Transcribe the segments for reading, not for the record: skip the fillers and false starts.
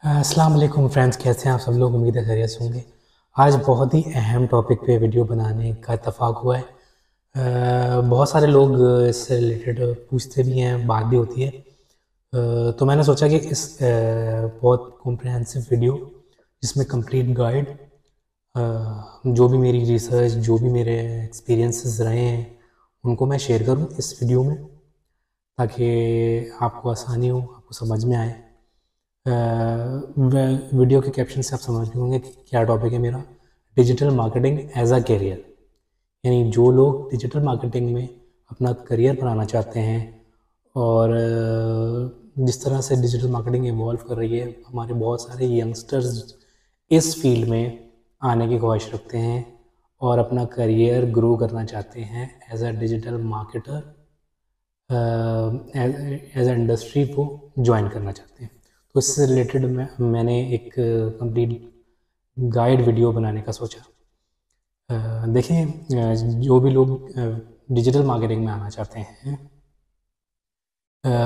अस्सलाम वालेकुम फ्रेंड्स, कैसे हैं आप सब लोग। उम्मीद है खैरियत से होंगे। आज बहुत ही अहम टॉपिक पे वीडियो बनाने का इत्तेफाक हुआ है। बहुत सारे लोग इससे रिलेटेड पूछते भी हैं, बात भी होती है। तो मैंने सोचा कि इस बहुत कॉम्प्रिहेंसिव वीडियो जिसमें कंप्लीट गाइड, जो भी मेरी रिसर्च, जो भी मेरे एक्सपीरियंसेस रहे हैं, उनको मैं शेयर करूं इस वीडियो में, ताकि आपको आसानी हो, आपको समझ में आए। वीडियो के कैप्शन से आप समझ गए होंगे कि क्या टॉपिक है मेरा। Digital marketing as a career, यानी जो लोग डिजिटल मार्केटिंग में अपना करियर बनाना चाहते हैं और जिस तरह से डिजिटल मार्केटिंग इवॉल्व कर रही है, हमारे बहुत सारे यंगस्टर्स इस फील्ड में आने की ख्वाहिश रखते हैं और अपना करियर ग्रो करना चाहते हैं as a digital marketer, as a industry को ज्वाइन करना चाहते हैं। तो इससे रिलेटेड मैंने एक कंप्लीट गाइड वीडियो बनाने का सोचा। देखें, जो भी लोग डिजिटल मार्केटिंग में आना चाहते हैं,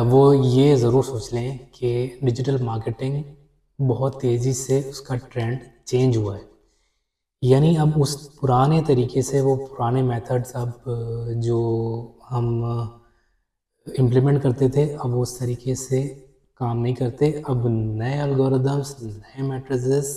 वो ये ज़रूर सोच लें कि डिजिटल मार्केटिंग बहुत तेज़ी से उसका ट्रेंड चेंज हुआ है। यानी अब उस पुराने तरीके से, वो पुराने मेथड्स अब जो हम इम्प्लीमेंट करते थे, अब वो उस तरीके से काम नहीं करते। अब नए एल्गोरिदम्स, नए मैट्रिसेस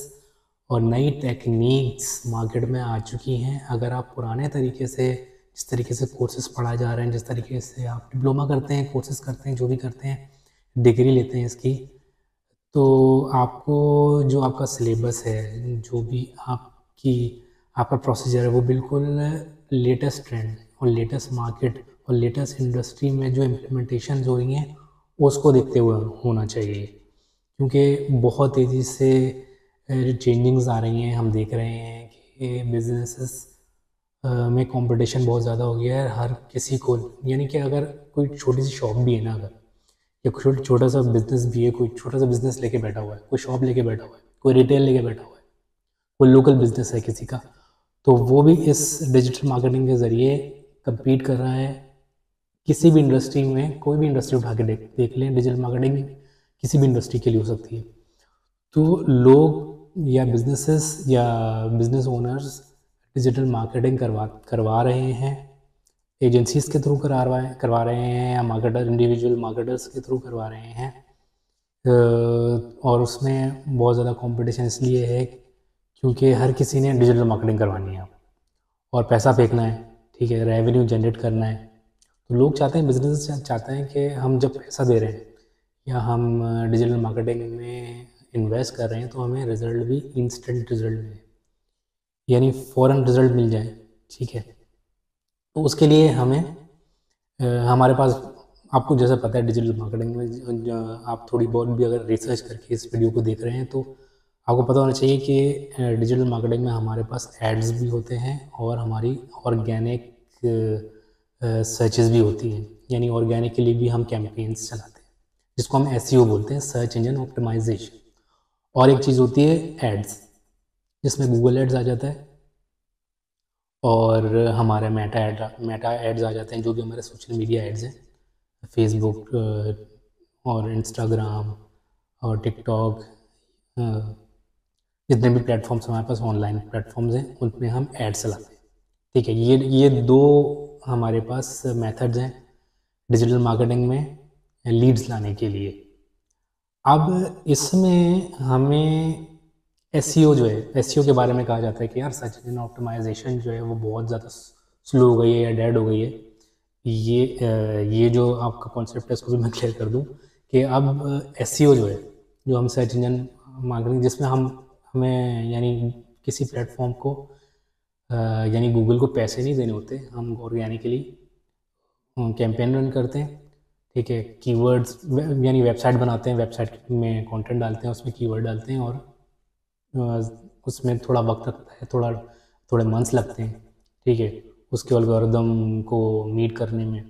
और नई टेक्निक्स मार्केट में आ चुकी हैं। अगर आप पुराने तरीके से, जिस तरीके से कोर्सेज पढ़ाए जा रहे हैं, जिस तरीके से आप डिप्लोमा करते हैं, कोर्सेज करते हैं, जो भी करते हैं, डिग्री लेते हैं इसकी, तो आपको जो आपका सिलेबस है, जो भी आपका प्रोसीजर है, वो बिल्कुल लेटेस्ट ट्रेंड और लेटेस्ट मार्केट और लेटेस्ट इंडस्ट्री में जो इम्प्लीमेंटेशन हो रही हैं उसको देखते हुए होना चाहिए। क्योंकि बहुत तेज़ी से चेंजिंग्स आ रही हैं। हम देख रहे हैं कि बिजनेसेस में कंपटीशन बहुत ज़्यादा हो गया है हर किसी को। यानी कि अगर कोई छोटी सी शॉप भी है ना, अगर या छोटा सा बिजनेस भी है, कोई छोटा सा बिजनेस लेके बैठा हुआ है, कोई शॉप लेके बैठा हुआ है, कोई रिटेल लेके बैठा हुआ है, कोई लोकल बिजनेस है किसी का, तो वो भी इस डिजिटल मार्केटिंग के ज़रिए compete कर रहा है। किसी भी इंडस्ट्री में, कोई भी इंडस्ट्री उठा के देख लें, डिजिटल मार्केटिंग किसी भी इंडस्ट्री के लिए हो सकती है। तो लोग या बिजनेसेस या बिजनेस ओनर्स डिजिटल मार्केटिंग करवा रहे हैं, एजेंसीज के थ्रू करवा रहे हैं, या मार्केटर, इंडिविजुअल मार्केटर्स के थ्रू करवा रहे हैं। और उसमें बहुत ज़्यादा कंपटीशन इसलिए है क्योंकि हर किसी ने डिजिटल मार्केटिंग करवानी है और पैसा फेंकना है, ठीक है, रेवेन्यू जनरेट करना है। तो लोग चाहते हैं, बिजनेस चाहते हैं कि हम जब पैसा दे रहे हैं या हम डिजिटल मार्केटिंग में इन्वेस्ट कर रहे हैं, तो हमें रिजल्ट भी इंस्टेंट रिजल्ट मिले, यानी फ़ौरन रिजल्ट मिल जाए, ठीक है। तो उसके लिए हमें हमारे पास, आपको जैसा पता है डिजिटल मार्केटिंग में, आप थोड़ी बहुत भी अगर रिसर्च करके इस वीडियो को देख रहे हैं, तो आपको पता होना चाहिए कि डिजिटल मार्केटिंग में हमारे पास एड्स भी होते हैं और हमारी ऑर्गेनिक सर्चेस भी होती हैं। यानी ऑर्गेनिक के लिए भी हम कैंपेन्स चलाते हैं, जिसको हम एसईओ बोलते हैं, सर्च इंजन ऑप्टिमाइजेशन। और एक चीज़ होती है एड्स, जिसमें गूगल एड्स आ जाता है और हमारे मेटा एड्स आ जाते हैं, जो भी हमारे सोशल मीडिया एड्स हैं, फेसबुक और इंस्टाग्राम और टिकटॉक, जितने भी प्लेटफॉर्म्स हमारे पास ऑनलाइन प्लेटफॉर्म्स हैं, उनमें हम एड्स चलाते हैं, ठीक है। ये दो हमारे पास मेथड्स हैं डिजिटल मार्केटिंग में लीड्स लाने के लिए। अब इसमें हमें एसईओ जो है, एसईओ के बारे में कहा जाता है कि यार सर्च इंजन ऑप्टिमाइजेशन जो है वो बहुत ज़्यादा स्लो हो गई है या डेड हो गई है। ये जो आपका कॉन्सेप्ट है इसको भी मैं क्लियर कर दूं कि अब एसईओ जो है, जो हम सर्च इंजन मार्केटिंग, जिसमें हमें यानी किसी प्लेटफॉर्म को, यानी गूगल को पैसे नहीं देने होते, हम ऑर्गेनिकली कैंपेन रन करते हैं, ठीक है। कीवर्ड्स, यानी वेबसाइट बनाते हैं, वेबसाइट में कंटेंट डालते हैं, उसमें कीवर्ड डालते हैं और उसमें थोड़ा वक्त लगता है, थोड़े मंथ्स लगते हैं, ठीक है, उसके एल्गोरिदम को मीट करने में,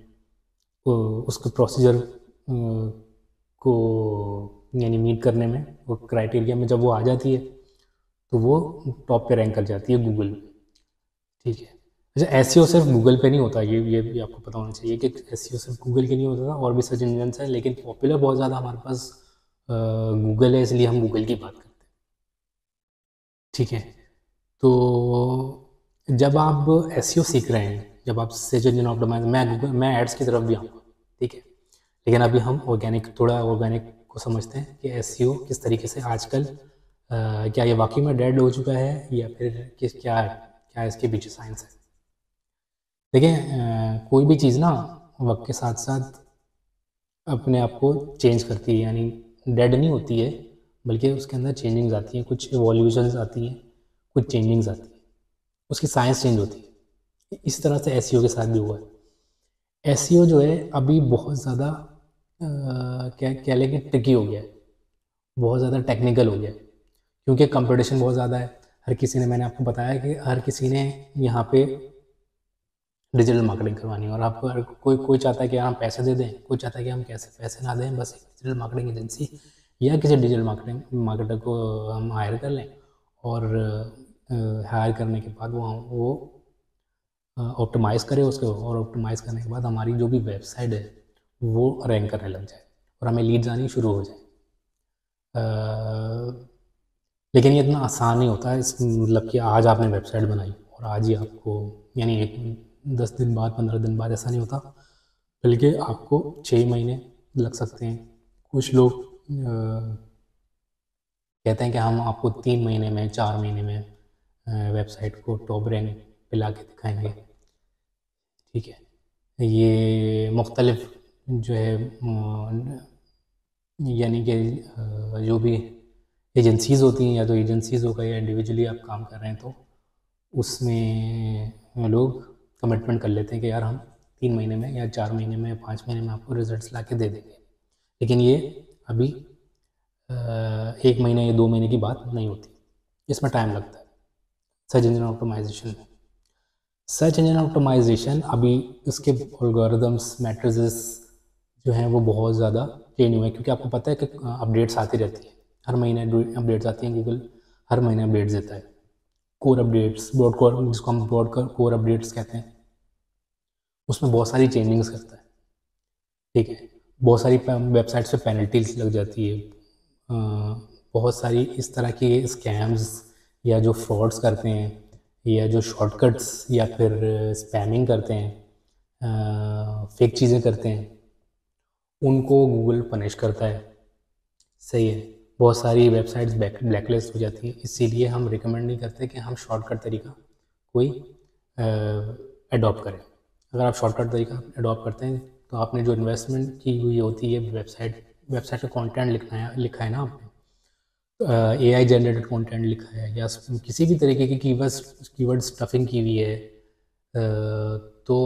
उसके प्रोसीजर को यानी मीट करने में, वो क्राइटेरिया में जब वो आ जाती है तो वो टॉप पे रैंक कर जाती है गूगल, ठीक है। अच्छा, एसईओ सिर्फ गूगल पे नहीं होता, ये भी आपको पता होना चाहिए कि एसईओ सिर्फ गूगल के नहीं होता था, और भी सर्च इंजन है, लेकिन पॉपुलर बहुत ज़्यादा हमारे पास गूगल है इसलिए हम गूगल की बात करते हैं, ठीक है। तो जब आप एसईओ सीख रहे हैं, जब आप सर्च इंजन ऑप्टिमाइज, मैं एड्स की तरफ भी आऊँगा, ठीक है, लेकिन अभी हम थोड़ा ऑर्गेनिक को समझते हैं कि एसईओ किस तरीके से आजकल क्या ये वाकई में डेड हो चुका है या फिर क्या है, क्या इसके पीछे साइंस है। देखिए, कोई भी चीज़ ना वक्त के साथ साथ अपने आप को चेंज करती है, यानी डेड नहीं होती है, बल्कि उसके अंदर चेंजिंग्स आती हैं, कुछ इवोल्यूशंस आती हैं, कुछ चेंजिंग्स आती हैं, उसकी साइंस चेंज होती है। इस तरह से एसईओ के साथ भी हुआ है। एसईओ जो है अभी बहुत ज़्यादा क्या क्या लेंगे, ट्रिकी हो गया है, बहुत ज़्यादा टेक्निकल हो गया है, क्योंकि कंपटीशन बहुत ज़्यादा है। हर किसी ने, मैंने आपको बताया कि हर किसी ने यहाँ पे डिजिटल मार्केटिंग करवानी है, और आपको कोई कोई चाहता है कि हम पैसे दे दें, कोई चाहता है कि हम कैसे पैसे ना दें, बस डिजिटल मार्केटिंग एजेंसी या किसी डिजिटल मार्केटर को हम हायर कर लें, और हायर करने के बाद वो ऑप्टिमाइज़ करे उसको, और ऑप्टिमाइज़ करने के बाद हमारी जो भी वेबसाइट है वो रैंक करने लग जाए और हमें लीड्स आनी शुरू हो जाए। लेकिन ये इतना आसान नहीं होता है, इस मतलब कि आज आपने वेबसाइट बनाई और आज ही आपको, यानी 10 दिन बाद, 15 दिन बाद, ऐसा नहीं होता, बल्कि आपको 6 महीने लग सकते हैं। कुछ लोग कहते हैं कि हम आपको 3 महीने में, 4 महीने में वेबसाइट को टॉप रैंक पे ला के दिखाएंगे, ठीक है। ये मुख्तलिफ जो है यानी कि जो भी एजेंसीज़ होती हैं, या तो एजेंसीज़ होगा या इंडिविजुअली आप काम कर रहे हैं, तो उसमें लोग कमिटमेंट कर लेते हैं कि यार हम 3 महीने में या 4 महीने में या 5 महीने में आपको रिजल्ट्स ला के दे देंगे। लेकिन ये अभी 1 महीने या 2 महीने की बात नहीं होती, इसमें टाइम लगता है। सर्च इंजन ऑप्टिमाइजेशन में, सर्च इंजन ऑप्टिमाइजेशन अभी इसके एल्गोरिदम्स, मैट्रिसेस जो हैं वो बहुत ज़्यादा चेंज हुए हैं, क्योंकि आपको पता है कि अपडेट्स आती रहती हैं, हर महीने अपडेट्स आती हैं, गूगल हर महीने अपडेट्स देता है। कोर अपडेट्स, ब्रॉड कोर, जिसको हम ब्रॉड कोर अपडेट्स कहते हैं, उसमें बहुत सारी चेंजिंग्स करता है, ठीक है। बहुत सारी वेबसाइट्स पे पेनल्टीज लग जाती है, बहुत सारी इस तरह की स्कैम्स या जो फ्रॉड्स करते हैं, या जो शॉर्टकट्स या फिर स्पैमिंग करते हैं, फेक चीज़ें करते हैं, उनको गूगल पनिश करता है, सही है। बहुत सारी वेबसाइट्स ब्लैकलिस्ट हो जाती हैं, इसीलिए हम रिकमेंड नहीं करते कि हम शॉर्टकट तरीका कोई अडॉप्ट करें। अगर आप शॉर्टकट तरीका अडॉप्ट करते हैं तो आपने जो इन्वेस्टमेंट की हुई होती है वेबसाइट का कंटेंट लिखा है ना आपने, AI जनरेटेड कंटेंट लिखा है, या किसी भी तरीके की कीवर्ड स्टफिंग की हुई है, तो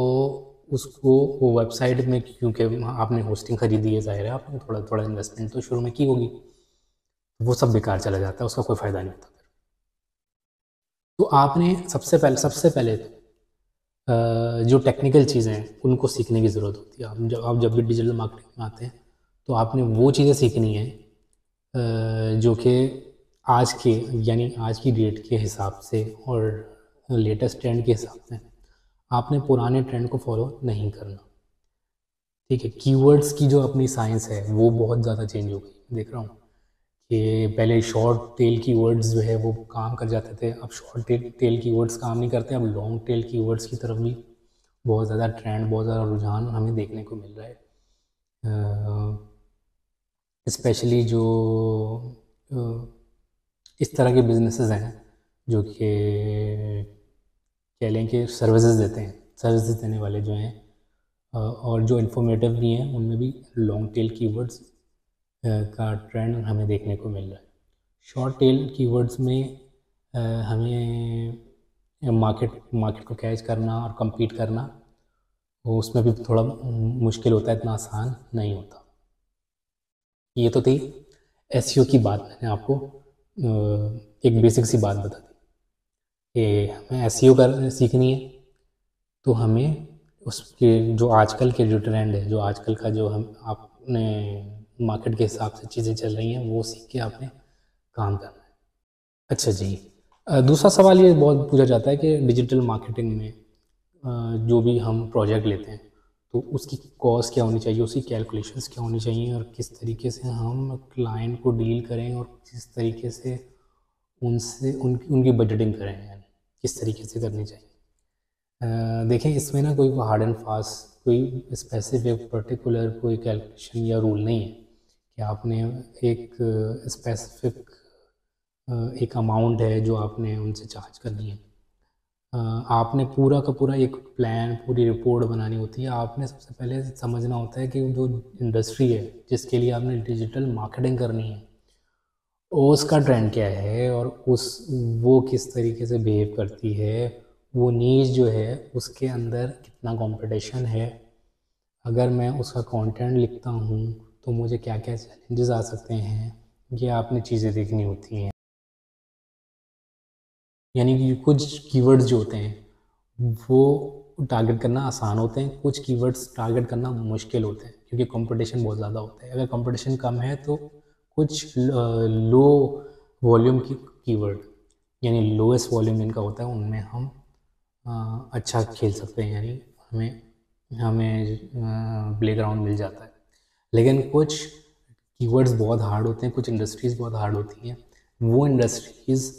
उसको वो वेबसाइट में, क्योंकि आपने होस्टिंग खरीदी है, ज़ाहिर है आपने थोड़ा थोड़ा इन्वेस्टमेंट तो शुरू में की होगी, वो सब बेकार चला जाता है, उसका कोई फ़ायदा नहीं होता। तो आपने सबसे पहले जो टेक्निकल चीज़ें हैं उनको सीखने की ज़रूरत होती है। आप जब भी डिजिटल मार्केटिंग में आते हैं तो आपने वो चीज़ें सीखनी है जो कि आज के, यानी आज की डेट के हिसाब से और लेटेस्ट ट्रेंड के हिसाब से आपने पुराने ट्रेंड को फॉलो नहीं करना, ठीक है। कीवर्ड्स की जो अपनी साइंस है वो बहुत ज़्यादा चेंज हो गई, देख रहा हूँ कि पहले शॉर्ट टेल कीवर्ड्स जो है वो काम कर जाते थे, अब शॉर्ट टेल कीवर्ड्स काम नहीं करते, अब लॉन्ग टेल कीवर्ड्स की तरफ भी बहुत ज़्यादा ट्रेंड, बहुत ज़्यादा रुझान हमें देखने को मिल रहा है। स्पेशली जो इस तरह के बिजनेसेस हैं जो कि कह लें कि सर्विसेज देते हैं, सर्विसेज देने वाले जो हैं, और जो इन्फॉर्मेटिव भी हैं, उनमें भी लॉन्ग टेल कीवर्ड्स का ट्रेंड हमें देखने को मिल रहा है। शॉर्ट टेल कीवर्ड्स में हमें मार्केट को कैच करना और compete करना, वो उसमें भी थोड़ा मुश्किल होता है, इतना आसान नहीं होता। ये तो थी एसईओ की बात, मैंने आपको एक बेसिक सी बात बता दी कि हमें एसईओ सीखनी है, तो हमें उसके जो आजकल के जो ट्रेंड है, जो आजकल का जो आपने मार्केट के हिसाब से चीज़ें चल रही हैं, वो सीख के आपने काम करना है। अच्छा जी, दूसरा सवाल ये बहुत पूछा जाता है कि डिजिटल मार्केटिंग में जो भी हम प्रोजेक्ट लेते हैं तो उसकी कॉस्ट क्या होनी चाहिए, उसकी कैलकुलेशंस क्या होनी चाहिए, और किस तरीके से हम क्लाइंट को डील करें और किस तरीके से उनसे उनकी बजटिंग करें, यानी किस तरीके से करनी चाहिए। देखें, इसमें ना कोई हार्ड एंड फास्ट कोई स्पेसिफिक पर्टिकुलर कोई कैलकुलेशन या रूल नहीं है कि आपने एक स्पेसिफिक एक अमाउंट है जो आपने उनसे चार्ज करनी है। आपने पूरा का पूरा एक प्लान, पूरी रिपोर्ट बनानी होती है। आपने सबसे पहले समझना होता है कि जो इंडस्ट्री है जिसके लिए आपने डिजिटल मार्केटिंग करनी है उसका ट्रेंड क्या है, और वो किस तरीके से बिहेव करती है, वो नीश जो है उसके अंदर कितना कंपटीशन है। अगर मैं उसका कंटेंट लिखता हूँ तो मुझे क्या क्या चैलेंजेस आ सकते हैं, ये आपने चीज़ें देखनी होती हैं। यानी कि कुछ कीवर्ड्स जो होते हैं वो टारगेट करना आसान होते हैं, कुछ कीवर्ड्स टारगेट करना मुश्किल होते हैं क्योंकि कंपटीशन बहुत ज़्यादा होता है। अगर कंपटीशन कम है तो कुछ लो वॉल्यूम की कीवर्ड, यानी लोएस्ट वॉल्यूम इनका होता है, उनमें हम अच्छा खेल सकते हैं, यानी हमें हमें प्लेग्राउंड मिल जाता है। लेकिन कुछ कीवर्ड्स बहुत हार्ड होते हैं, कुछ इंडस्ट्रीज़ बहुत हार्ड होती हैं। वो इंडस्ट्रीज़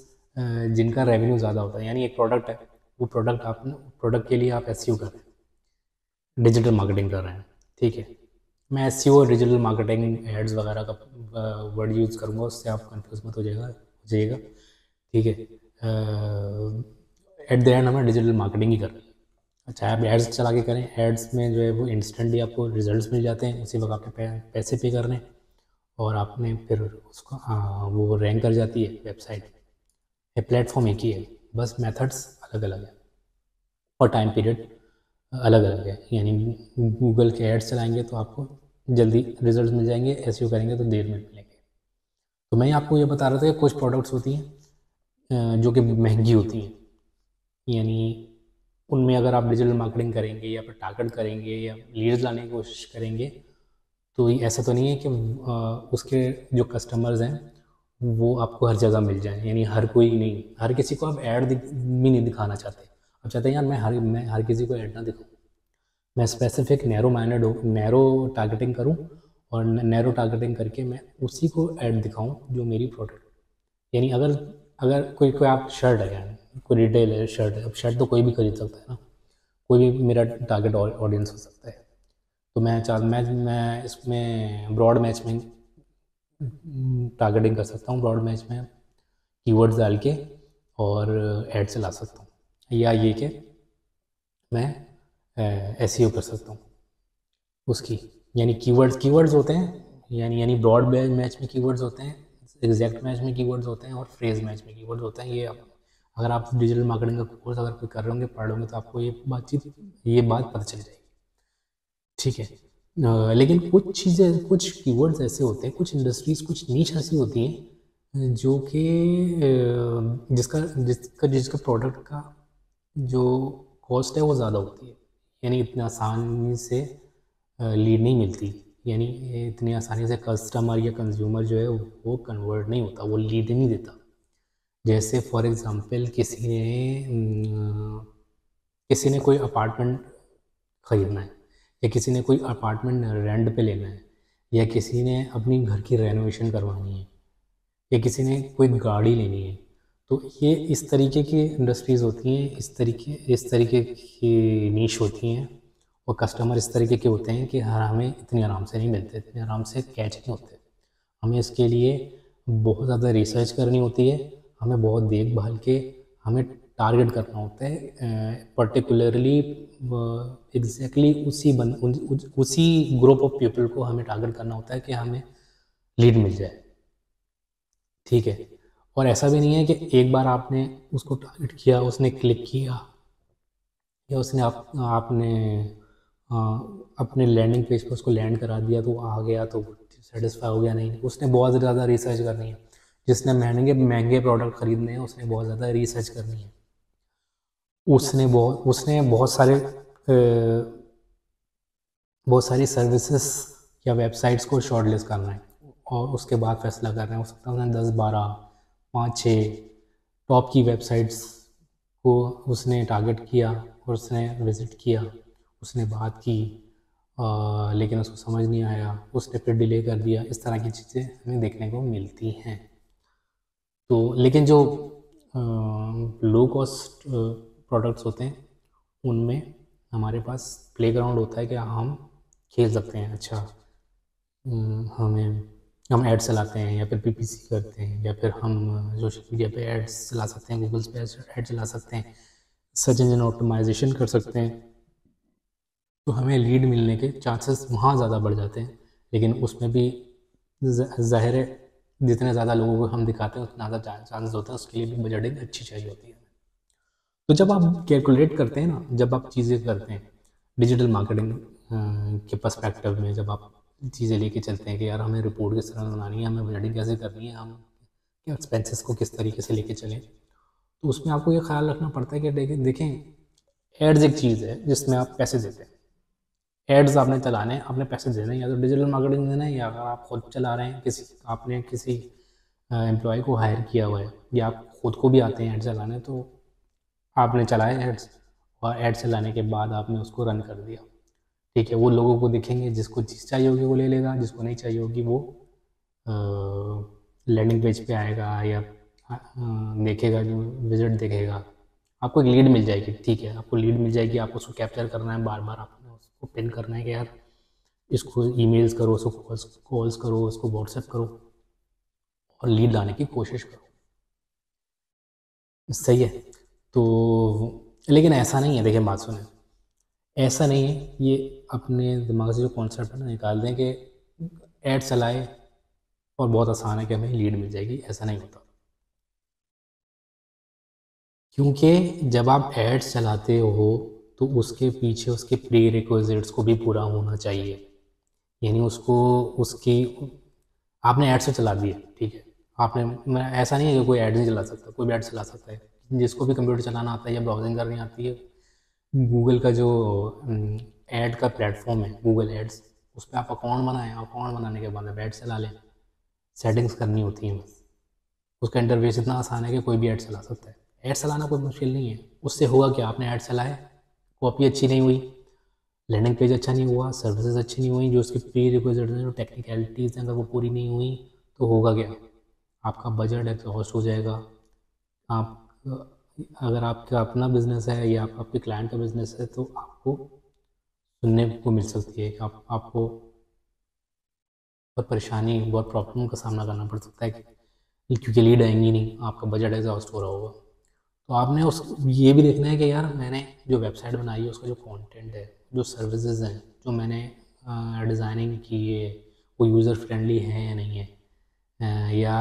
जिनका रेवेन्यू ज़्यादा होता है, यानी एक प्रोडक्ट है, वो प्रोडक्ट के लिए आप एसईओ कर रहे हैं, डिजिटल मार्केटिंग कर रहे हैं, ठीक है। मैं एसईओ और डिजिटल मार्केटिंग एड्स वगैरह का वर्ड यूज़ करूँगा, उससे आप कंफ्यूज मत हो जाइएगा, ठीक है। एट द एंड हमें डिजिटल मार्केटिंग ही करनी है। चाहे आप एड्स चला के करें, एड्स में जो है वो इंस्टेंटली आपको रिजल्ट्स मिल जाते हैं, उसी वक्त आपके पैसे पे करने, और आपने फिर उसको वो रैंक कर जाती है वेबसाइट। ये प्लेटफॉर्म एक ही है, बस मेथड्स अलग अलग है और टाइम पीरियड अलग अलग है। यानी गूगल के एड्स चलाएंगे तो आपको जल्दी रिजल्ट मिल जाएंगे, एसईओ करेंगे तो देर में मिलेंगे। तो मैं आपको ये बता रहा था कि कुछ प्रोडक्ट्स होती हैं जो कि महंगी होती हैं, यानी उनमें अगर आप डिजिटल मार्केटिंग करेंगे या फिर टारगेट करेंगे या लीड्स लाने की कोशिश करेंगे तो ऐसा तो नहीं है कि उसके जो कस्टमर्स हैं वो आपको हर जगह मिल जाए, यानी हर कोई नहीं, हर किसी को आप ऐड भी नहीं दिखाना चाहते। आप चाहते हैं यार मैं हर किसी को ऐड ना दिखाऊं, मैं स्पेसिफिक नैरो टारगेटिंग करूं, और नैरो टारगेटिंग करके मैं उसी को ऐड दिखाऊं जो मेरी प्रोडक्ट। यानी अगर अगर कोई आप शर्ट है, यानी कोई रिटेल है, शर्ट है, अब शर्ट तो कोई भी खरीद सकता है ना, कोई भी मेरा टारगेट ऑडियंस हो सकता है। तो मैं इसमें ब्रॉड मैच में टारगेटिंग कर सकता हूँ, ब्रॉड मैच में कीवर्ड्स डाल के और ऐड चला सकता हूँ, या ये कि मैं एसईओ कर सकता हूँ उसकी। यानी कीवर्ड्स होते हैं, यानी ब्रॉड मैच में कीवर्ड्स होते हैं, एग्जैक्ट मैच में कीवर्ड्स होते हैं, और फ्रेज मैच में कीवर्ड्स होते हैं। ये अगर आप डिजिटल मार्केटिंग का कोर्स अगर कोई कर रहे होंगे, पढ़ रहे होंगे, तो आपको ये बात पता चल जाएगी, ठीक है। लेकिन कुछ कीवर्ड्स ऐसे होते हैं, कुछ इंडस्ट्रीज, कुछ नीच ऐसी होती हैं जो कि जिसका जिसका जिसका प्रोडक्ट का जो कॉस्ट है वो ज़्यादा होती है, यानी इतना आसानी से लीड नहीं मिलती, यानी इतनी आसानी से कस्टमर या कंज्यूमर जो है वो कन्वर्ट नहीं होता, वो लीड नहीं देता। जैसे फॉर एग्ज़ाम्पल किसी ने कोई अपार्टमेंट ख़रीदना है, या किसी ने कोई अपार्टमेंट रेंट पे लेना है, या किसी ने अपनी घर की रेनोवेशन करवानी है, या किसी ने कोई गाड़ी लेनी है, तो ये इस तरीके की इंडस्ट्रीज़ होती हैं, इस तरीके की नीश होती हैं, और कस्टमर इस तरीके के होते हैं कि हमें इतनी आराम से नहीं मिलते, इतनी आराम से कैच नहीं होते। हमें इसके लिए बहुत ज़्यादा रिसर्च करनी होती है, हमें बहुत देखभाल के हमें टारगेट करना होता है, पर्टिकुलरली एग्जैक्टली उसी ग्रुप ऑफ पीपल को हमें टारगेट करना होता है कि हमें लीड मिल जाए, ठीक है। और ऐसा भी नहीं है कि एक बार आपने उसको टारगेट किया, उसने क्लिक किया, या उसने आपने अपने लैंडिंग पेज पर उसको लैंड करा दिया तो आ गया तो सेटिस्फाई हो गया, नहीं, उसने बहुत ज़्यादा रिसर्च करनी है। जिसने महंगे महंगे प्रोडक्ट ख़रीदने हैं उसने बहुत ज़्यादा रिसर्च करनी है, उसने बहुत सारी सर्विसेज या वेबसाइट्स को शॉर्टलिस्ट करना है, और उसके बाद फैसला करना है। हो सकता है उसने 10-12 5-6 टॉप की वेबसाइट्स को उसने टारगेट किया और उसने विज़िट किया, उसने बात की, लेकिन उसको समझ नहीं आया, उसने फिर डिले कर दिया। इस तरह की चीज़ें हमें देखने को मिलती हैं। तो लेकिन जो लो कॉस्ट प्रोडक्ट्स होते हैं उनमें हमारे पास प्लेग्राउंड होता है कि हम खेल सकते हैं। अच्छा, हम एड चलाते हैं या फिर पीपीसी करते हैं या फिर हम सोशल मीडिया पे एड्स चला सकते हैं, गूगल पे एड चला सकते हैं, सर्च इंजन ऑप्टिमाइजेशन कर सकते हैं। तो हमें लीड मिलने के चांसेस वहाँ ज़्यादा बढ़ जाते हैं। लेकिन उसमें भी ज़ाहिर है जितने ज़्यादा लोगों को हम दिखाते हैं उतना ज़्यादा चांसेस होते हैं, उसके लिए भी बजटिंग अच्छी चाहिए होती है। तो जब आप कैलकुलेट करते हैं ना, जब आप चीज़ें करते हैं डिजिटल मार्केटिंग के पर्सपेक्टिव में, जब आप चीज़ें लेके चलते हैं कि यार हमें रिपोर्ट किस तरह बनानी है, हमें बजटिंग कैसे करनी है, हम एक्सपेंसेस को किस तरीके से लेके चलें, तो उसमें आपको ये ख्याल रखना पड़ता है कि देखें एड्स एक चीज़ है जिसमें आप पैसे देते हैं। एड्स आपने चलाने हैं, आपने पैसे देने हैं, या तो डिजिटल मार्केटिंग देना है, या अगर आप खुद चला रहे हैं, आपने किसी एम्प्लॉय को हायर किया हुआ है, या आप खुद को भी आते हैं एड चलाने, तो आपने चलाए एड्स और एड चलाने के बाद आपने उसको रन कर दिया। ठीक है, वो लोगों को दिखेंगे, जिसको चीज़ चाहिए होगी वो ले लेगा, जिसको नहीं चाहिए होगी वो लैंडिंग पेज पे आएगा या देखेगा, जो विजिट देखेगा। आपको एक लीड मिल जाएगी। ठीक है, आपको लीड मिल जाएगी, आपको उसको कैप्चर करना है, बार बार आपने उसको पिन करना है कि यार इसको ईमेल्स करो, उसको कॉल्स करो, उसको व्हाट्सएप करो और लीड लाने की कोशिश करो। सही है। तो लेकिन ऐसा नहीं है, देखिए बात सुने, ऐसा नहीं है, ये अपने दिमाग से जो कॉन्सेप्ट है ना निकाल दें कि ऐड चलाए और बहुत आसान है कि हमें लीड मिल जाएगी। ऐसा नहीं होता, क्योंकि जब आप एड्स चलाते हो तो उसके पीछे उसके प्री रिक्विजिट्स को भी पूरा होना चाहिए। यानी उसको उसकी आपने एड्स तो चला दिए, ठीक है, आपने ऐसा नहीं है कि कोई ऐड नहीं चला सकता, कोई भी ऐड चला सकता है। जिसको भी कंप्यूटर चलाना आता है या ब्राउजिंग करनी आती है, गूगल का जो ऐड का प्लेटफॉर्म है गूगल एड्स, उस पर आप अकाउंट बनाएं, अकाउंट बनाने के बाद आप ऐड चला लें। सेटिंग्स करनी होती हैं बस। उसका इंटरफेस इतना आसान है कि कोई भी ऐड चला सकता है। ऐड चलाना कोई मुश्किल नहीं है। उससे होगा क्या, आपने ऐड चलाए, कॉपी अच्छी नहीं हुई, लैंडिंग पेज अच्छा नहीं हुआ, सर्विसेज अच्छी नहीं हुई, जो उसकी प्री रिक्विजिट हैं, जो टेक्निकलिटीज़ हैं, अगर वो पूरी नहीं हुई तो होगा क्या, आपका बजट एग्जॉस्ट हो जाएगा। आप अगर आपका अपना बिजनेस है या आपके क्लाइंट का बिजनेस है तो आपको सुनने को मिल सकती है कि आपको बहुत परेशानी, बहुत प्रॉब्लम का सामना करना पड़ सकता है क्योंकि लीड आएंगी नहीं, आपका बजट एग्जॉस्ट हो रहा होगा। तो आपने उस ये भी देखना है कि यार मैंने जो वेबसाइट बनाई है उसका जो कंटेंट है, जो सर्विसेज हैं, जो मैंने डिज़ाइनिंग की है, वो यूज़र फ्रेंडली है या नहीं है, या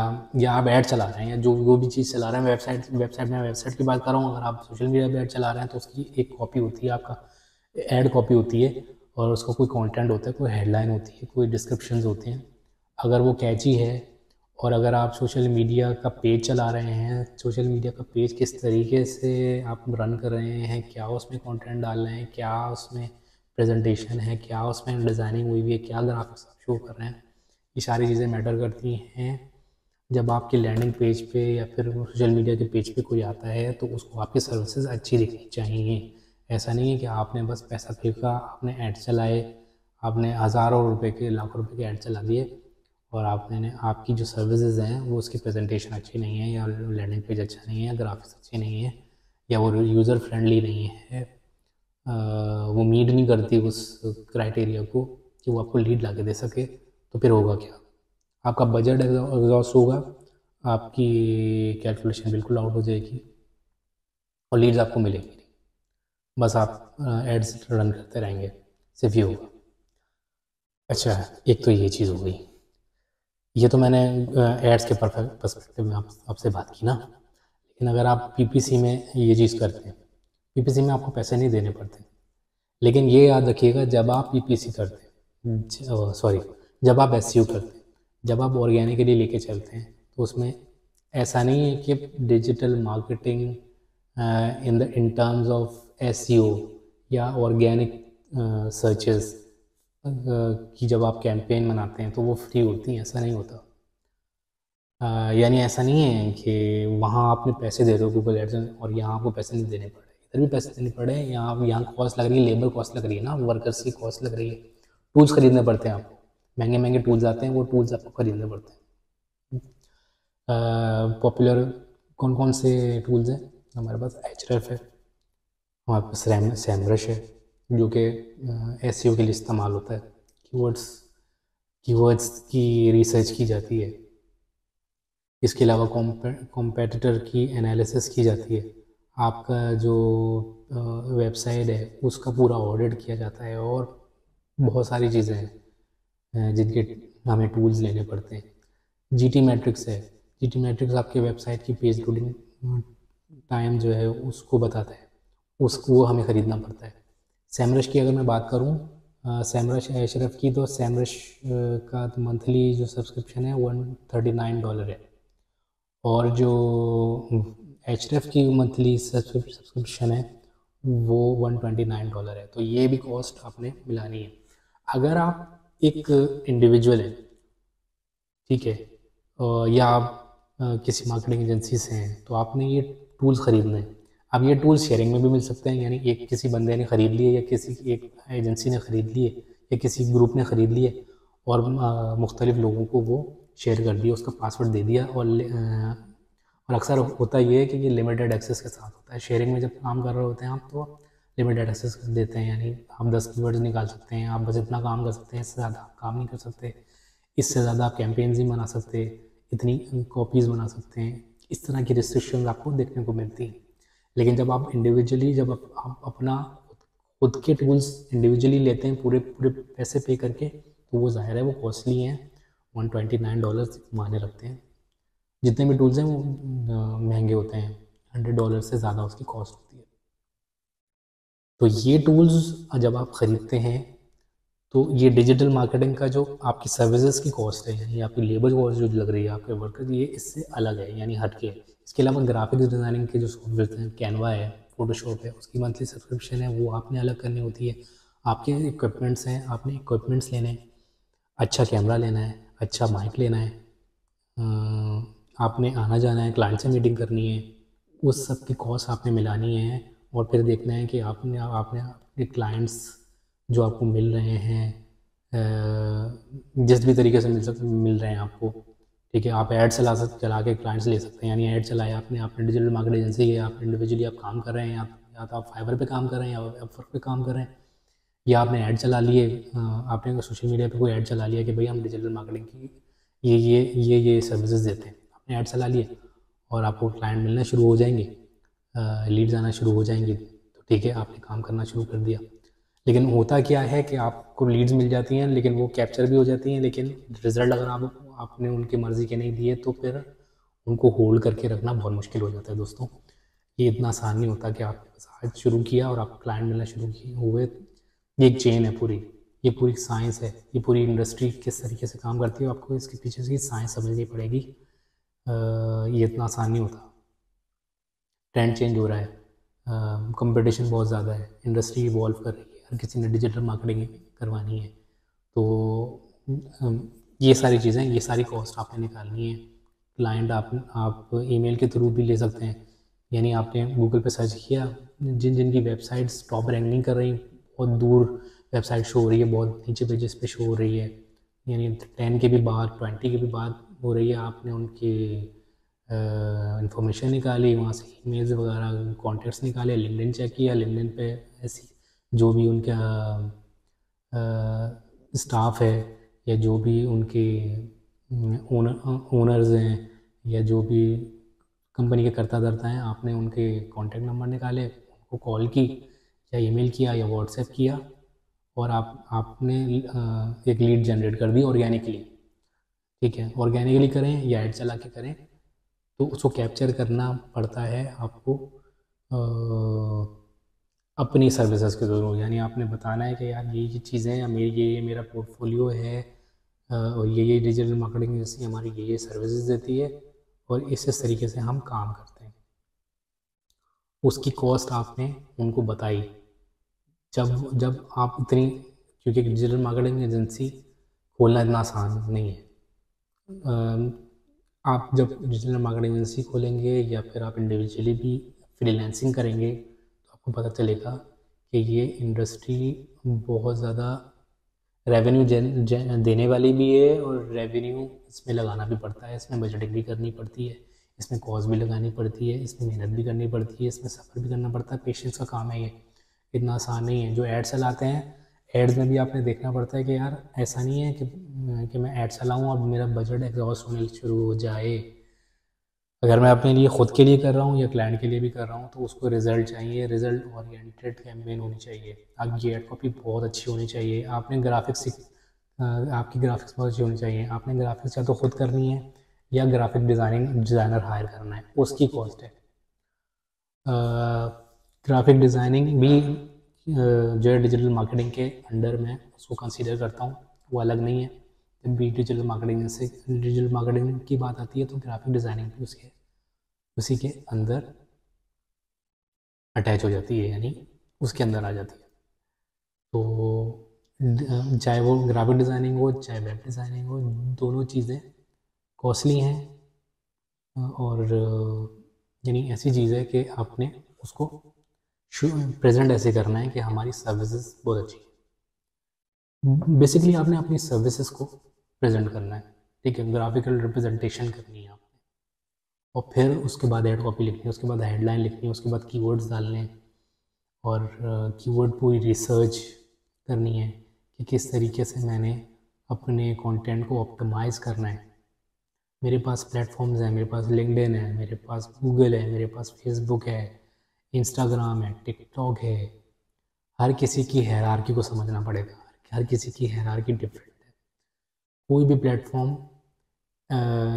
आप ऐड चला रहे हैं या जो भी चीज़ चला रहे हैं, वेबसाइट की बात कर रहा हूँ। अगर आप सोशल मीडिया पे ऐड चला रहे हैं तो उसकी एक कॉपी होती है, आपका ऐड कॉपी होती है, और उसका कोई कंटेंट होता है, कोई हेडलाइन होती है, कोई डिस्क्रिप्शंस होते हैं। अगर वो कैची है, और अगर आप सोशल मीडिया का पेज चला रहे हैं, सोशल मीडिया का पेज किस तरीके से आप रन कर रहे हैं, क्या उसमें कंटेंट डाल रहे हैं, क्या उसमें प्रेजेंटेशन है, क्या उसमें डिज़ाइनिंग हुई हुई है, क्या ग्राफिक्स आप शो कर रहे हैं, ये सारी चीज़ें मैटर करती हैं। जब आपकी लैंडिंग पेज पे या फिर सोशल मीडिया के पेज पे कोई आता है तो उसको आपकी सर्विसेज अच्छी दिखनी चाहिए। ऐसा नहीं है कि आपने बस पैसा फेंका, आपने ऐड चलाए, आपने हज़ारों रुपए के, लाखों रुपए के ऐड चला दिए, और आपने आपकी जो सर्विसेज हैं वो उसकी प्रेजेंटेशन अच्छी नहीं है, या लैंडिंग पेज अच्छा नहीं है, ग्राफिक्स अच्छे नहीं है, या वो यूज़र फ्रेंडली नहीं है, वो मीट नहीं करती उस क्राइटेरिया को कि वो आपको लीड ला के दे सके, तो फिर होगा क्या, आपका बजट एग्जॉस्ट होगा, आपकी कैलकुलेशन बिल्कुल आउट हो जाएगी और लीड्स आपको मिलेंगी नहीं, बस आप एड्स रन करते रहेंगे, सिर्फ ये होगा। अच्छा, एक तो ये चीज़ हो गई, ये तो मैंने एड्स के पर्सपेक्टिव में आपसे बात की ना। लेकिन अगर आप पीपीसी में ये चीज़ करते हैं, पीपीसी में आपको पैसे नहीं देने पड़ते, लेकिन ये याद रखिएगा जब आप पीपीसी करते हैं, सॉरी, जब आप एसईओ करते हैं, जब आप ऑर्गेनिकली लेके चलते हैं, तो उसमें ऐसा नहीं है कि digital marketing in terms of SEO या ऑर्गेनिक सर्चेस कि जब आप कैंपेन बनाते हैं तो वो फ्री होती हैं, ऐसा नहीं होता। यानी ऐसा नहीं है कि वहाँ आपने पैसे दे दो गूगल एड्स और यहाँ आपको पैसे नहीं देने पड़े, इधर भी पैसे देने पड़े, यहाँ कॉस्ट लग रही है, लेबर कॉस्ट लग रही है ना, वर्कर्स की कॉस्ट लग रही है, टूल्स खरीदने पड़ते हैं आपको, महंगे महंगे टूल्स आते हैं, वो टूल्स आपको खरीदने पड़ते हैं। पॉपुलर कौन कौन से टूल्स हैं हमारे पास? एचरेफ है, हमारे पास सैमरश है जो कि एसईओ के लिए इस्तेमाल होता है, कीवर्ड्स की रिसर्च की जाती है। इसके अलावा कॉम्पेटिटर की एनालिसिस की जाती है, आपका जो वेबसाइट है उसका पूरा ऑडिट किया जाता है, और बहुत सारी चीज़ें हैं जिनके हमें टूल्स लेने पड़ते हैं। जीटी मैट्रिक्स है, जीटी मैट्रिक्स आपके वेबसाइट की पेज लोडिंग टाइम जो है उसको बताता है, उसको वो हमें ख़रीदना पड़ता है। सैमरश की अगर मैं बात करूँ, सैमरश एशरफ की, तो सैमरश का मंथली जो सब्सक्रिप्शन है $139 है, और जो एचरेफ की मंथली सब्सक्रिप्शन है वो $129 है। तो ये भी कॉस्ट आपने मिलानी है। अगर आप एक इंडिविजुअल हैं, ठीक है, या आप किसी मार्केटिंग एजेंसी से हैं, तो आपने ये टूल्स ख़रीदने हैं। अब ये टूल्स शेयरिंग में भी मिल सकते हैं, यानी एक किसी बंदे ने ख़रीद लिए, या किसी एक एजेंसी ने ख़रीद लिए, या किसी ग्रुप ने ख़रीद लिए, और मुख्तलिफ़ लोगों को वो शेयर कर दिया, उसका पासवर्ड दे दिया, और अक्सर होता ये है कि ये लिमिटेड एक्सेस के साथ होता है। शेयरिंग में जब काम कर रहे होते हैं आप, तो लिमिटेड एक्सेस कर देते हैं, यानी आप 10 कीवर्ड्स निकाल सकते हैं, आप बस इतना काम कर सकते हैं, इससे ज़्यादा आप काम नहीं कर सकते, इससे ज़्यादा आप कैंपेन्स नहीं बना सकते, इतनी कॉपीज़ बना सकते हैं। इस तरह की रिस्ट्रिक्शन आपको देखने को मिलती हैं। लेकिन जब आप इंडिविजुअली, जब आप अपना खुद के टूल्स इंडिविजुअली लेते हैं, पूरे पूरे पैसे पे करके, तो वो ज़ाहिर है वो कॉस्टली हैं, $129 माने रखते हैं। जितने भी टूल्स हैं वो महंगे होते हैं, $100 से ज़्यादा उसकी कॉस्ट होती है। तो ये टूल्स जब आप ख़रीदते हैं, तो ये डिजिटल मार्केटिंग का जो आपकी सर्विसेज की कॉस्ट है, यानी आपकी लेबर कॉस्ट जो लग रही है आपके वर्कर, ये इससे अलग है, यानी हट के। इसके अलावा ग्राफिक्स डिज़ाइनिंग के जो सॉफ्टवेयर हैं, कैनवा है, फोटोशॉप है, उसकी मंथली सब्सक्रिप्शन है, वो आपने अलग करनी होती है। आपके इक्विपमेंट्स हैं, आपने इक्विपमेंट्स लेने हैं, अच्छा कैमरा लेना है, अच्छा माइक लेना है, आपने आना जाना है, क्लाइंट से मीटिंग करनी है, उस सब की कॉस्ट आपने मिलानी है, और फिर देखना है कि आपने आपने क्लाइंट्स जो आपको मिल रहे हैं, जिस भी तरीके से मिल रहे हैं आपको, ठीक है। आप ऐड चला के क्लाइंट्स ले सकते हैं, यानी ऐड चलाए आपने डिजिटल मार्केटिंग एजेंसी है, आप इंडिविजुअली आप काम कर रहे हैं, या तो आप फाइवर पे काम कर रहे हैं, या अपवर्क पे काम कर रहे हैं, या आपने ऐड चला लिए, आपने सोशल मीडिया पे कोई ऐड चला लिया कि भाई हम डिजिटल मार्केटिंग की ये सर्विसेज देते हैं, आपने ऐड चला लिए, और आपको क्लाइंट मिलना शुरू हो जाएंगे, लीड्स आना शुरू हो जाएंगे, तो ठीक है, आपने काम करना शुरू कर दिया। लेकिन होता क्या है कि आपको लीड्स मिल जाती हैं, लेकिन वो कैप्चर भी हो जाती हैं, लेकिन रिज़ल्ट अगर आपने उनकी मर्ज़ी के नहीं दिए, तो फिर उनको होल्ड करके रखना बहुत मुश्किल हो जाता है दोस्तों। ये इतना आसान नहीं होता कि आपने बस आज शुरू किया और आपको क्लाइंट मिलना शुरू हुए। ये एक चेन है पूरी, ये पूरी साइंस है, ये पूरी इंडस्ट्री किस तरीके से काम करती है, आपको इसके पीछे से साइंस समझनी पड़ेगी। ये इतना आसान नहीं होता। ट्रेंड चेंज हो रहा है, कंपटीशन बहुत ज़्यादा है, इंडस्ट्री इवॉल्व कर रही है, हर किसी ने डिजिटल मार्केटिंग करवानी है, तो ये सारी चीज़ें, ये सारी कॉस्ट आपने निकालनी है। क्लाइंट आप ईमेल के थ्रू भी ले सकते हैं, यानी आपने गूगल पे सर्च किया, जिनकी वेबसाइट्स टॉप रैंक नहीं कर रही, बहुत दूर वेबसाइट शो हो रही है, बहुत नीचे पेजेस पे शो हो रही है, यानी 10 के भी बाद 20 के भी बाद हो रही है, आपने उनकी इंफॉर्मेशन निकाली, वहाँ से ईमेल्स वगैरह कॉन्टेक्ट्स निकाले, लिंक्डइन चेक किया, लिंक्डइन पे ऐसी जो भी उनका स्टाफ है, या जो भी उनके ओनर्स हैं, या जो भी कंपनी के कर्ता धर्ता हैं, आपने उनके कॉन्टैक्ट नंबर निकाले, उनको कॉल की, या ईमेल किया, या व्हाट्सएप किया, और आपने एक लीड जनरेट कर दी ऑर्गेनिकली, ठीक है। ऑर्गेनिकली करें या ऐड चला के करें, तो उसको कैप्चर करना पड़ता है आपको अपनी सर्विसेज के थ्रू, यानी आपने बताना है कि यार ये चीज़ें हैं, मेरी ये मेरा पोर्टफोलियो है, और ये डिजिटल मार्केटिंग एजेंसी हमारी ये सर्विसेज देती है, और इस तरीके से हम काम करते हैं। उसकी कॉस्ट आपने उनको बताई। जब जब आप इतनी, क्योंकि डिजिटल मार्केटिंग एजेंसी खोलना इतना आसान नहीं है, आप जब डिजिटल मार्केटिंग एजेंसी खोलेंगे, या फिर आप इंडिविजुअली भी फ्रीलांसिंग करेंगे, तो आपको पता चलेगा कि ये इंडस्ट्री बहुत ज़्यादा रेवेन्यू देने वाली भी है और रेवेन्यू इसमें लगाना भी पड़ता है, इसमें बजटिंग भी करनी पड़ती है, इसमें कॉस्ट भी लगानी पड़ती है, इसमें मेहनत भी करनी पड़ती है, इसमें सफ़र भी करना पड़ता है, पेशेंस का काम है ये, इतना आसान नहीं है। जो एड चलाते हैं, एड्स में भी आपने देखना पड़ता है कि यार ऐसा नहीं है कि मैं एड चलाऊँ और मेरा बजट एग्जॉस्ट होने शुरू हो जाए। अगर मैं अपने लिए ख़ुद के लिए कर रहा हूँ या क्लाइंट के लिए भी कर रहा हूँ तो उसको रिज़ल्ट चाहिए, रिज़ल्ट ओरिएंटेड कैंपेन होनी चाहिए। आपकी एड कॉपी बहुत अच्छी होनी चाहिए, आपने ग्राफिक्स आपकी ग्राफिक्स बहुत अच्छी होनी चाहिए। आपने ग्राफिक्स या तो खुद करनी है या ग्राफिक डिज़ाइनर हायर करना है, उसकी कॉस्ट है। ग्राफिक डिज़ाइनिंग भी जो है डिजिटल मार्केटिंग के अंडर में उसको कंसीडर करता हूँ, वो अलग नहीं है। जब भी डिजिटल मार्केटिंग की बात आती है तो ग्राफिक डिज़ाइनिंग भी उसी के अंदर अटैच हो जाती है, यानी उसके अंदर आ जाती है। तो चाहे वो ग्राफिक डिज़ाइनिंग हो चाहे वेब डिज़ाइनिंग हो, दोनों चीज़ें कॉस्टली हैं और यानी ऐसी चीज़ है कि आपने उसको प्रेजेंट ऐसे करना है कि हमारी सर्विसेज बहुत अच्छी है। बेसिकली आपने अपनी सर्विसेज को प्रेजेंट करना है, ठीक है, ग्राफिकल रिप्रेजेंटेशन करनी है आपने, और फिर उसके बाद एड कॉपी लिखनी है, उसके बाद हेडलाइन लिखनी है, उसके बाद कीवर्ड्स डालने हैं और कीवर्ड पूरी रिसर्च करनी है कि किस तरीके से मैंने अपने कंटेंट को ऑप्टिमाइज़ करना है। मेरे पास प्लेटफॉर्म्स हैं, मेरे पास लिंक्डइन है, मेरे पास गूगल है, मेरे पास फेसबुक है, इंस्टाग्राम है, टिकटॉक है। हर किसी की हायरार्की को समझना पड़ेगा, हर किसी की हायरार्की डिफरेंट है। कोई भी प्लेटफॉर्म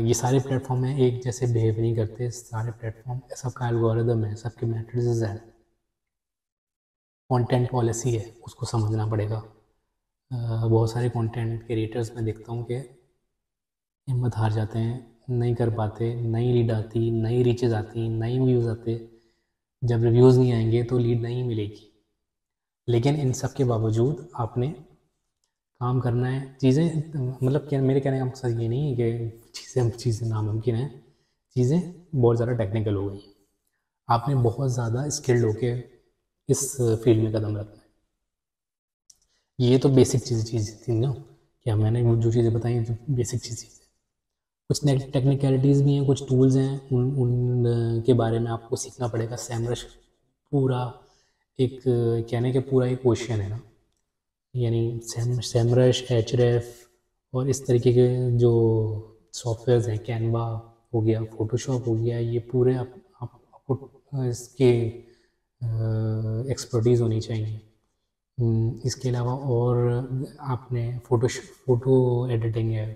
ये सारे प्लेटफॉर्म हैं एक जैसे बिहेव नहीं करते, सारे प्लेटफॉर्म सबका एल्गोरिदम है, सबके मैट्रिसेस हैं, कंटेंट पॉलिसी है, उसको समझना पड़ेगा। बहुत सारे कंटेंट क्रिएटर्स में देखता हूँ कि हिम्मत हार जाते हैं, नहीं कर पाते, नई लीड आती, नई रीचेज आती, नई व्यूज़ आते, जब रिव्यूज़ नहीं आएंगे तो लीड नहीं मिलेगी। लेकिन इन सब के बावजूद आपने काम करना है। चीज़ें मतलब क्या, मेरे कहने का मकसद ये नहीं है कि चीज़ें नामुमकिन हैं, चीज़ें बहुत ज़्यादा टेक्निकल हो गई। आपने बहुत ज़्यादा स्किल्ड होके इस फील्ड में कदम रखना है। ये तो बेसिक चीज़ थी ना, क्या मैंने वो जो चीज़ें बताई जो बेसिक चीज़ें, कुछ टेक्निकलिटीज़ भी हैं, कुछ टूल्स हैं, उन के बारे में आपको सीखना पड़ेगा। सैमरश पूरा एक कहने के पूरा एक क्वेश्चन है ना, यानी सैमरश, एचरेफ और इस तरीके के जो सॉफ्टवेयर्स हैं, कैनवा हो गया, फोटोशॉप हो गया, ये पूरे आपको इसके एक्सपर्टीज़ होनी चाहिए। इसके अलावा और आपने फ़ोटो एडिटिंग है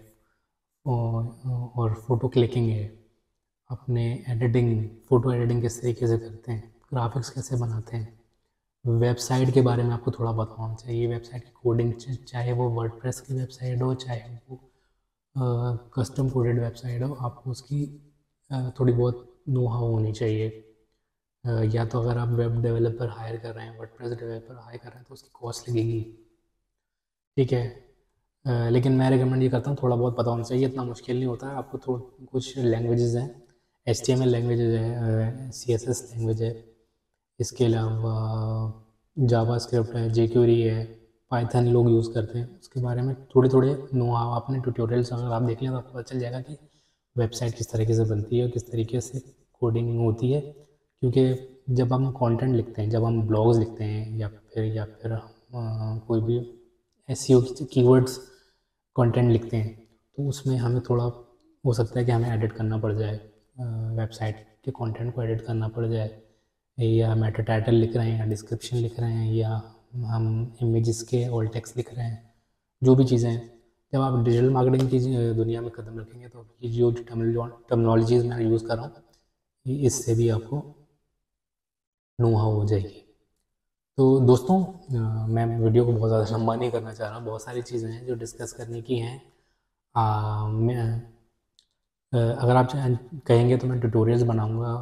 और फ़ोटो क्लिकिंग है, अपने फ़ोटो एडिटिंग किस तरीके से करते हैं, ग्राफिक्स कैसे बनाते हैं, वेबसाइट के बारे में आपको थोड़ा पता होना चाहिए। वेबसाइट की कोडिंग, चाहे वो वर्डप्रेस की वेबसाइट हो, चाहे वो कस्टम कोडेड वेबसाइट हो, आपको उसकी थोड़ी बहुत नो हाउ होनी चाहिए। या तो अगर आप वेब डेवलपर हायर कर रहे हैं, वर्डप्रेस डेवलपर हायर कर रहे हैं तो उसकी कॉस्ट लगेगी, ठीक है। लेकिन मैं रिकमेंड ये करता हूँ थोड़ा बहुत पता होना चाहिए, इतना मुश्किल नहीं होता है। आपको कुछ लैंग्वेजेस हैं, HTML लैंग्वेजेज है, CSS लैंग्वेज है, इसके अलावा जावा स्क्रिप्ट है, jQuery है, पाइथन लोग यूज़ करते हैं। उसके बारे में थोड़े नो हाउ आपने ट्यूटोरियल्स अगर आप देख लें तो आपको पता चल जाएगा कि वेबसाइट किस तरीके से बनती है और किस तरीके से कोडिंग होती है। क्योंकि जब हम कंटेंट लिखते हैं, जब हम ब्लॉग्स लिखते हैं या फिर कोई भी SEO कीवर्ड्स कंटेंट लिखते हैं तो उसमें हमें थोड़ा हो सकता है कि हमें एडिट करना पड़ जाए, वेबसाइट के कंटेंट को एडिट करना पड़ जाए, या मेटा टाइटल लिख रहे हैं या डिस्क्रिप्शन लिख रहे हैं या हम इमेजेस के ऑल टेक्स्ट लिख रहे हैं, जो भी चीज़ें हैं। जब आप डिजिटल मार्केटिंग की दुनिया में कदम रखेंगे तो ये जो टर्मिनोलॉजीज़ मैं यूज़ कर रहा हूँ इससे भी आपको नो हाउ हो जाएगी। तो दोस्तों मैं वीडियो को बहुत ज़्यादा लंबा नहीं करना चाह रहा, बहुत सारी चीज़ें हैं जो डिस्कस करने की हैं। अगर आप कहेंगे तो मैं ट्यूटोरियल्स बनाऊंगा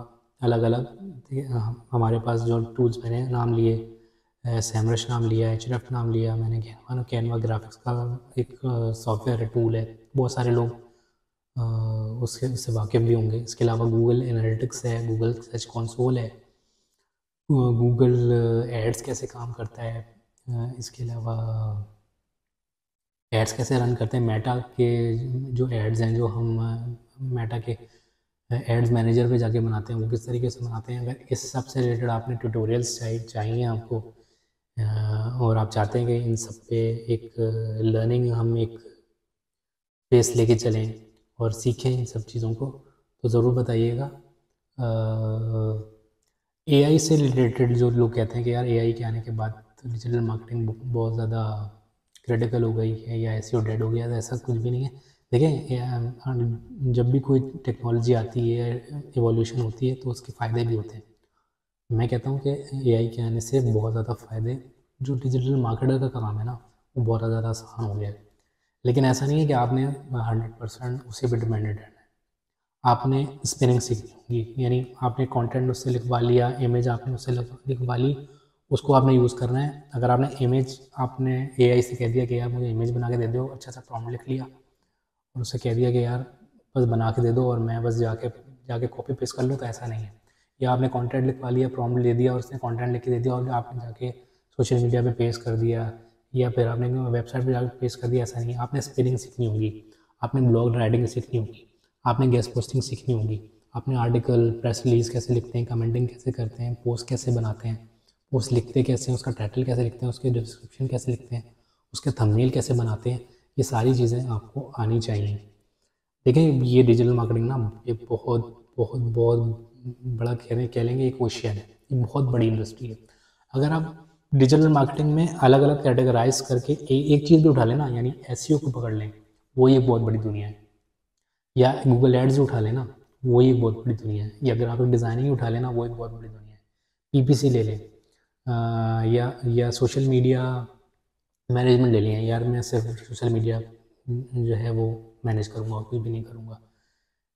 अलग अलग। हमारे पास जो टूल्स मैंने नाम लिए, सैमरश नाम लिया, HRF नाम लिया मैंने, कैनवा ग्राफिक्स का एक सॉफ्टवेयर है, टूल है, बहुत सारे लोग उससे वाकिफ़ भी होंगे। इसके अलावा गूगल एनालिटिक्स है, गूगल सर्च कंसोल है, गूगल एड्स कैसे काम करता है, इसके अलावा एड्स कैसे रन करते हैं, मेटा के जो एड्स हैं जो हम मेटा के एड्स मैनेजर पे जाके बनाते हैं वो किस तरीके से बनाते हैं। अगर इस सब से रिलेटेड आपने ट्यूटोरियल्स चाहिए आपको और आप चाहते हैं कि इन सब पे एक लर्निंग हम एक पेस लेके चलें और सीखें इन सब चीज़ों को, तो ज़रूर बताइएगा। एआई से रिलेटेड जो लोग कहते हैं कि यार एआई के आने के बाद डिजिटल मार्केटिंग बहुत ज़्यादा क्रिटिकल हो गई है या ऐसी डेड हो गया, तो ऐसा कुछ भी नहीं है। देखें, जब भी कोई टेक्नोलॉजी आती है, एवोल्यूशन होती है, तो उसके फ़ायदे भी होते हैं। मैं कहता हूँ कि एआई के आने से बहुत ज़्यादा फ़ायदे, जो डिजिटल मार्केटर का काम है ना, वो बहुत ज़्यादा आसान हो गया है। लेकिन ऐसा नहीं है कि आपने 100% उसी पर डिपेंडेंट रहना है। आपने स्पिनिंग सीखनी होगी, यानी आपने कंटेंट उससे लिखवा लिया, इमेज आपने उससे लिखवा ली, उसको आपने यूज़ करना है। अगर आपने इमेज आपने एआई से कह दिया कि यार मुझे इमेज बना के दे दो, अच्छा सा प्रॉम्प्ट लिख लिया और उससे कह दिया कि यार बस बना के दे दो और मैं बस जाके कॉपी पेस्ट कर लूँ, तो ऐसा नहीं है। या आपने कंटेंट लिखवा लिया, प्रॉम्प्ट दे दिया और उसने कंटेंट लिख के दे दिया और आपने जाके सोशल मीडिया पे पेस्ट कर दिया या फिर आपने वेबसाइट पे जाकर पेस्ट कर दिया, ऐसा नहीं है। आपने स्पेलिंग सीखनी होगी, आपने ब्लॉग राइटिंग सीखनी होगी, आपने गेस्ट पोस्टिंग सीखनी होगी, आपने आर्टिकल प्रेस रिलीज़ कैसे लिखते हैं, कमेंटिंग कैसे करते हैं, पोस्ट कैसे बनाते हैं, पोस्ट लिखते कैसे हैं, उसका टाइटल कैसे लिखते हैं, उसके डिस्क्रिप्शन कैसे लिखते हैं, उसके थंबनेल कैसे बनाते हैं, ये सारी चीज़ें आपको आनी चाहिए। देखिए, ये डिजिटल मार्केटिंग ना ये बहुत बहुत बहुत बड़ा कह लेंगे एक ओशियन है, ये बहुत बड़ी इंडस्ट्री है। अगर आप डिजिटल मार्केटिंग में अलग अलग कैटेगराइज करके एक चीज़ भी उठा लें ना, यानी एसईओ को पकड़ लें, वो ये बहुत बड़ी दुनिया है। या गूगल एड्स उठा लेना, वो एक बहुत बड़ी दुनिया है। या ग्राफिक डिज़ाइनिंग उठा लेना, वो एक बहुत बड़ी दुनिया है। पीपीसी ले लें, या सोशल मीडिया मैनेजमेंट ले लिया, यार मैं सिर्फ सोशल मीडिया जो है वो मैनेज करूँगा और कुछ भी नहीं करूँगा।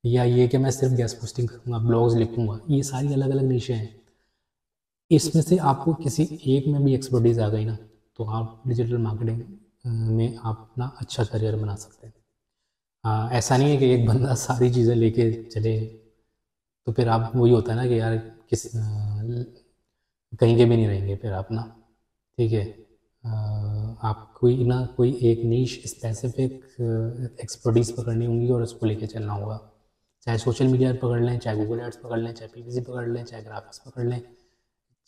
या ये कि मैं सिर्फ गेस्ट पोस्टिंग करूँगा, ब्लॉग्स लिखूँगा, ये सारी अलग अलग नीशें हैं। इसमें से आपको किसी एक में भी एक्सपर्टीज़ आ गई ना, तो आप डिजिटल मार्केटिंग में आप अपना अच्छा करियर बना सकते हैं। ऐसा नहीं है कि एक बंदा सारी चीज़ें लेके चले, तो फिर आप वही होता है ना कि यार कहीं के भी नहीं रहेंगे फिर आप ना, ठीक है। आप कोई एक नीश स्पेसिफिक एक्सपर्टीज़ पकड़नी होगी और उसको लेके चलना होगा। चाहे सोशल मीडिया पकड़ लें, चाहे गूगल एड्स पकड़ लें, चाहे पीपीसी पकड़ लें, चाहे ग्राफिक्स पकड़ लें,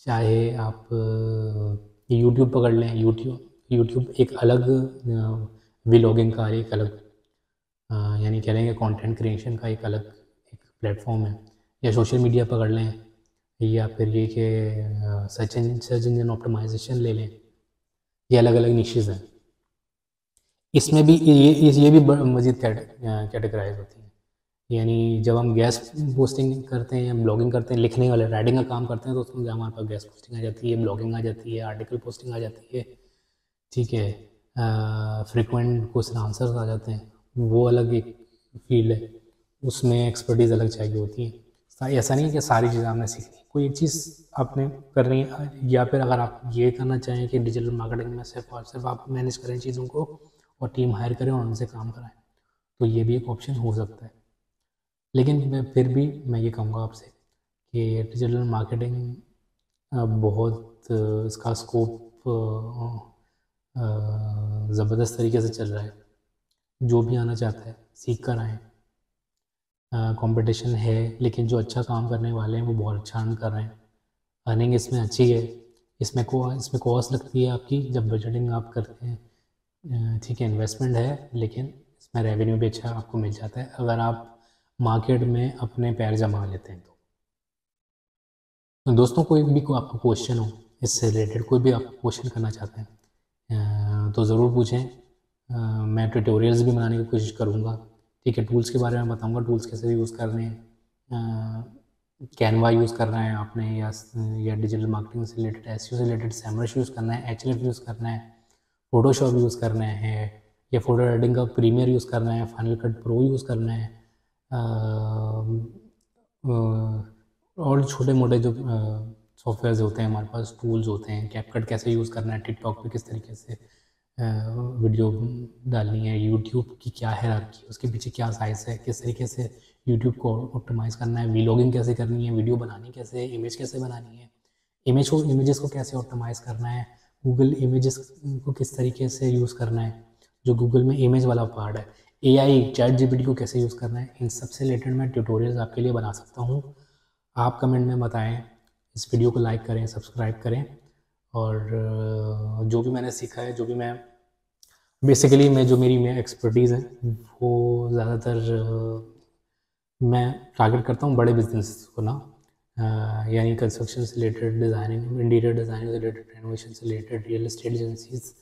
चाहे आप यूट्यूब पकड़ लें। यूट्यूब एक अलग व्लॉगिंग का एक अलग यानी कह लेंगे कंटेंट क्रिएशन का एक अलग एक प्लेटफॉर्म है। या सोशल मीडिया पकड़ लें, या फिर ये कि सर्च इंजन ऑप्टिमाइजेशन ले लें, ये अलग अलग निशेज़ हैं। इसमें भी ये भी मज़ीद कैटेगराइज होती हैं। यानी जब हम गेस्ट पोस्टिंग करते हैं या ब्लॉगिंग करते हैं, लिखने वाले राइटिंग का काम करते हैं, तो उसमें हमारे पास गेस्ट पोस्टिंग आ जाती है, ब्लॉगिंग आ जाती है, आर्टिकल पोस्टिंग आ जाती है, ठीक है। फ्रिक्वेंट क्वेश्चन आंसर्स आ जाते हैं, वो अलग एक फील्ड है, उसमें एक्सपर्टीज़ अलग चाहिए होती है। ऐसा नहीं है कि सारी चीज़ें आपने सीखनी, कोई एक चीज़ आपने करनी है। या फिर अगर आप ये करना चाहें कि डिजिटल मार्केटिंग में सिर्फ और सिर्फ आप मैनेज करें चीज़ों को और टीम हायर करें और उनसे काम कराएं, तो ये भी एक ऑप्शन हो सकता है। लेकिन फिर भी मैं ये कहूँगा आपसे कि डिजिटल मार्केटिंग बहुत इसका स्कोप ज़बरदस्त तरीके से चल रहा है। जो भी आना चाहता है सीख कर आएँ। कंपटीशन है, लेकिन जो अच्छा काम करने वाले हैं वो बहुत अच्छा अर्न कर रहे हैं। अर्निंग इसमें अच्छी है। इसमें कॉस्ट लगती है आपकी जब बजटिंग आप करते हैं, ठीक है, इन्वेस्टमेंट है, लेकिन इसमें रेवेन्यू भी अच्छा आपको मिल जाता है अगर आप मार्केट में अपने पैर जमा लेते हैं तो दोस्तों, कोई आपको क्वेश्चन हो इससे रिलेटेड, कोई भी आप क्वेश्चन करना चाहते हैं तो ज़रूर पूछें। मैं ट्यूटोरियल्स भी बनाने की कोशिश करूँगा, ठीक है। टूल्स के बारे में बताऊँगा, टूल्स कैसे यूज़ करने हैं। कैनवा यूज़ करना है आपने, या डिजिटल मार्केटिंग से रिलेटेड, एसईओ से रिलेटेड सैमरश यूज़ करना है, एचएलएफ यूज़ करना है, फोटोशॉप यूज़ करना है, या फोटो एडिटिंग का प्रीमियर यूज़ करना है, फाइनल कट प्रो यूज़ करना है, और छोटे मोटे जो सॉफ्टवेयर्स होते हैं हमारे पास, टूल्स होते हैं, कैपकट कैसे यूज़ करना है, टिकटॉक पे किस तरीके से वीडियो डालनी है, यूट्यूब की क्या है, उसके पीछे क्या साइज़ है, किस तरीके से यूट्यूब को ऑप्टिमाइज़ करना है, व्लॉगिंग कैसे करनी है, वीडियो बनानी कैसे है, इमेज कैसे बनानी है, इमेजेस को कैसे ऑप्टिमाइज़ करना है, गूगल इमेजेस को किस तरीके से यूज़ करना है, जो गूगल में इमेज वाला पार्ट है, एआई चैट जीपीटी को कैसे यूज़ करना है, इन सबसे रिलेटेड मैं ट्यूटोरियल्स आपके लिए बना सकता हूँ। आप कमेंट में बताएं, इस वीडियो को लाइक करें, सब्सक्राइब करें, और जो भी मैंने सीखा है, जो भी मैं बेसिकली जो मेरी एक्सपर्टीज़ है वो ज़्यादातर मैं टारगेट करता हूँ बड़े बिजनेस को ना, यानी कंस्ट्रक्शन से रिलेटेड, डिज़ाइनिंग, इंटीरियर डिज़ाइनिंग से रिलेटेड, रेनोवेशन से रिलेटेड, रियल एस्टेट एजेंसीज,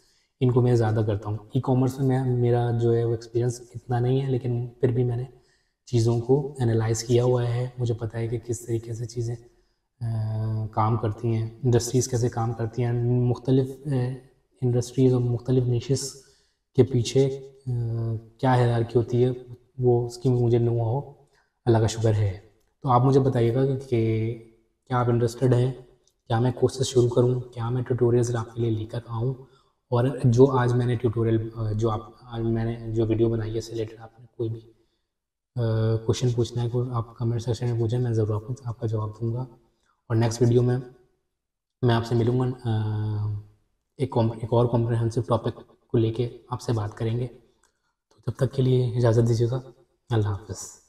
इनको मैं ज़्यादा करता हूँ। ई कॉमर्स में मेरा जो है वो एक्सपीरियंस इतना नहीं है, लेकिन फिर भी मैंने चीज़ों को एनालाइज किया हुआ है। मुझे पता है कि किस तरीके से चीज़ें काम करती हैं, इंडस्ट्रीज़ कैसे काम करती हैं, मुख्तलिफ इंडस्ट्रीज़ और मुख्तलिफ निशेस के पीछे क्या हायरार्की होती है, वो उसकी मुझे नो हो, अल्लाह का शुक्र है। तो आप मुझे बताइएगा कि क्या आप इंटरेस्टेड हैं, क्या मैं कोर्सेज शुरू करूं, क्या मैं ट्यूटोरियल्स आपके लिए लेकर आऊं, और जो आज मैंने ट्यूटोरियल जो आज मैंने जो वीडियो बनाई है, इससे रिलेटेड आपने कोई भी क्वेश्चन पूछना है, कोई आप कमेंट सेक्शन में पूछें, मैं ज़रूर आपका जवाब दूंगा। और नेक्स्ट वीडियो में मैं आपसे मिलूँगा, एक और कॉम्प्रहेंसिव टॉपिक को लेके आपसे बात करेंगे। तो तब तक के लिए इजाज़त दीजिएगा। अल्लाह हाफ़िज़।